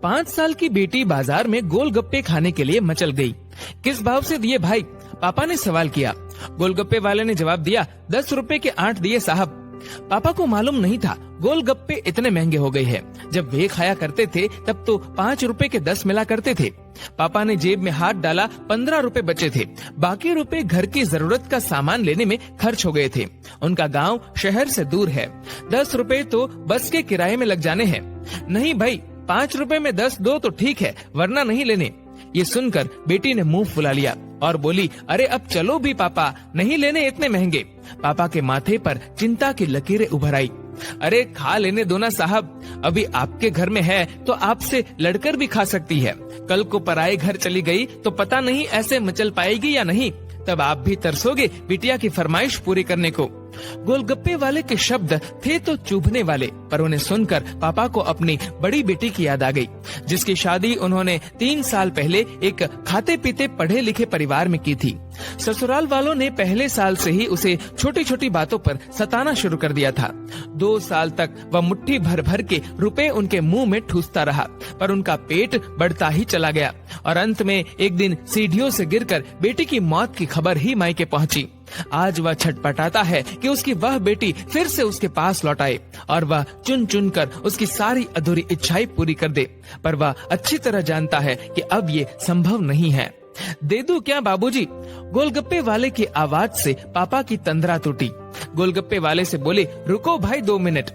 5 साल की बेटी बाजार में गोलगप्पे खाने के लिए मचल गई। किस भाव से दिए भाई? पापा ने सवाल किया। गोलगप्पे वाले ने जवाब दिया, 10 रुपए के 8 दिए साहब। पापा को मालूम नहीं था गोलगप्पे इतने महंगे हो गए हैं। जब वे खाया करते थे तब तो 5 रुपए के 10 मिला करते थे। पापा ने जेब में हाथ डाला, 15 रुपए बचे थे। बाकी रुपए घर की जरूरत का सामान लेने में खर्च हो गए थे। उनका गांव शहर से दूर है। 10 रुपए तो बस के किराए में लग जाने हैं। नहीं भाई, 5 रुपए में 10 दो तो ठीक है, वरना नहीं लेने। ये सुनकर बेटी ने मुंह फुला लिया और बोली, अरे अब चलो भी पापा, नहीं लेने इतने महंगे। पापा के माथे पर चिंता की लकीरें उभर आई। अरे खा लेने दो ना साहब, अभी आपके घर में है तो आपसे लड़कर भी खा सकती है। कल को पराए घर चली गई तो पता नहीं ऐसे मचल पाएगी या नहीं, तब आप भी तरसोगे बिटिया की फरमाइश पूरी करने को। गोलगप्पे वाले के शब्द थे तो चुभने वाले, पर उन्हें सुनकर पापा को अपनी बड़ी बेटी की याद आ गई, जिसकी शादी उन्होंने 3 साल पहले एक खाते पीते पढ़े लिखे परिवार में की थी। ससुराल वालों ने पहले साल से ही उसे छोटी छोटी बातों पर सताना शुरू कर दिया था। 2 साल तक वह मुट्ठी भर भर के रुपए उनके मुंह में ठूसता रहा, पर उनका पेट बढ़ता ही चला गया और अंत में एक दिन सीढ़ियों से गिरकर बेटी की मौत की खबर ही मायके पहुंची। आज वह छटपटाता है कि उसकी वह बेटी फिर से उसके पास लौट आए और वह चुन चुन कर उसकी सारी अधूरी इच्छाएं पूरी कर दे, पर वह अच्छी तरह जानता है कि अब ये संभव नहीं है। दे दूं क्या बाबूजी? गोलगप्पे वाले की आवाज से पापा की तंद्रा टूटी। गोलगप्पे वाले से बोले, रुको भाई 2 मिनट।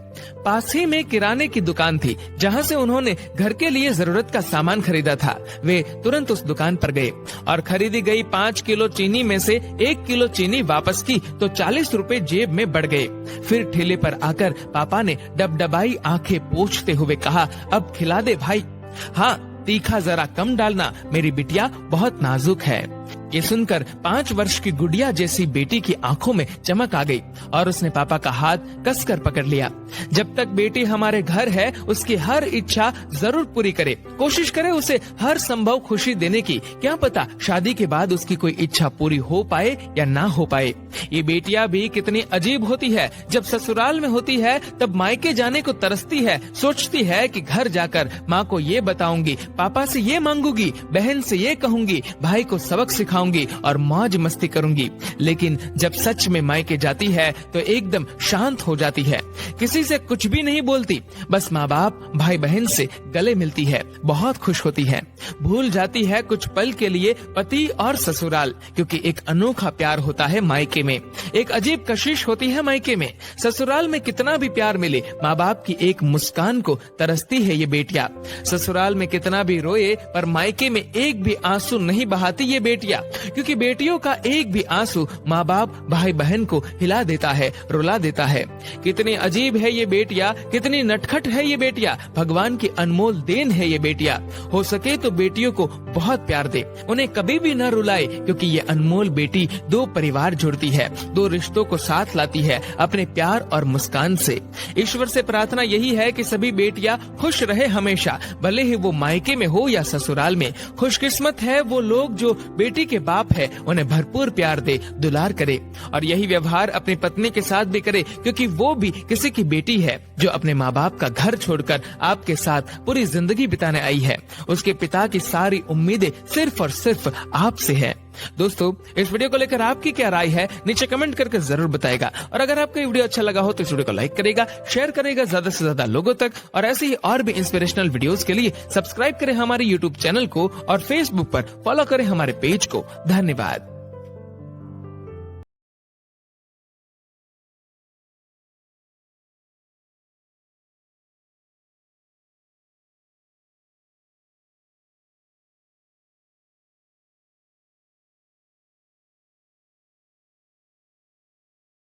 पास ही में किराने की दुकान थी, जहां से उन्होंने घर के लिए जरूरत का सामान खरीदा था। वे तुरंत उस दुकान पर गए और खरीदी गई 5 किलो चीनी में से 1 किलो चीनी वापस की तो 40 रुपए जेब में बढ़ गए। फिर ठेले पर आकर पापा ने डबडबाई आंखें पोंछते हुए कहा, अब खिला दे भाई। हाँ, तीखा जरा कम डालना, मेरी बिटिया बहुत नाजुक है। ये सुनकर 5 वर्ष की गुड़िया जैसी बेटी की आंखों में चमक आ गई और उसने पापा का हाथ कसकर पकड़ लिया। जब तक बेटी हमारे घर है, उसकी हर इच्छा जरूर पूरी करे, कोशिश करे उसे हर संभव खुशी देने की। क्या पता शादी के बाद उसकी कोई इच्छा पूरी हो पाए या ना हो पाए। ये बेटियां भी कितनी अजीब होती है। जब ससुराल में होती है तब मायके जाने को तरसती है, सोचती है कि घर जाकर माँ को ये बताऊंगी, पापा से ये मांगूंगी, बहन से ये कहूंगी, भाई को सबक सिखाऊंगी और मौज मस्ती करूंगी। लेकिन जब सच में मायके जाती है तो एकदम शांत हो जाती है, किसी से कुछ भी नहीं बोलती, बस माँ बाप भाई बहन से गले मिलती है, बहुत खुश होती है, भूल जाती है कुछ पल के लिए पति और ससुराल, क्योंकि एक अनोखा प्यार होता है मायके में, एक अजीब कशिश होती है मायके में। ससुराल में कितना भी प्यार मिले, माँ बाप की एक मुस्कान को तरसती है ये बेटियां। ससुराल में कितना भी रोए, पर मायके में एक भी आंसू नहीं बहाती ये बेटियां, क्योंकि बेटियों का एक भी आंसू माँ बाप भाई बहन को हिला देता है, रुला देता है। कितनी अजीब है ये बेटियां, कितनी नटखट है ये बेटियां, भगवान की अनमोल देन है ये बेटियां। हो सके तो बेटियों को बहुत प्यार दे, उन्हें कभी भी न रुलाए, क्योंकि ये अनमोल बेटी 2 परिवार जोड़ती है, 2 रिश्तों को साथ लाती है अपने प्यार और मुस्कान से। ईश्वर से प्रार्थना यही है कि सभी बेटियां खुश रहे हमेशा, भले ही वो मायके में हो या ससुराल में। खुशकिस्मत है वो लोग जो बेटी के बाप है, उन्हें भरपूर प्यार दे, दुलार करे, और यही व्यवहार अपनी पत्नी के साथ भी करे, क्योंकि वो भी किसी की बेटी है जो अपने माँ बाप का घर छोड़कर आपके साथ पूरी जिंदगी बिताने आई है। उसके पिता की सारी उम्मीदें सिर्फ और सिर्फ आपसे है। दोस्तों, इस वीडियो को लेकर आपकी क्या राय है, नीचे कमेंट करके जरूर बताएगा। और अगर आपको ये वीडियो अच्छा लगा हो तो इस वीडियो को लाइक करेगा, शेयर करेगा ज्यादा से ज्यादा लोगों तक, और ऐसे ही और भी इंस्पिरेशनल वीडियोस के लिए सब्सक्राइब करें हमारे यूट्यूब चैनल को और फेसबुक पर फॉलो करें हमारे पेज को। धन्यवाद।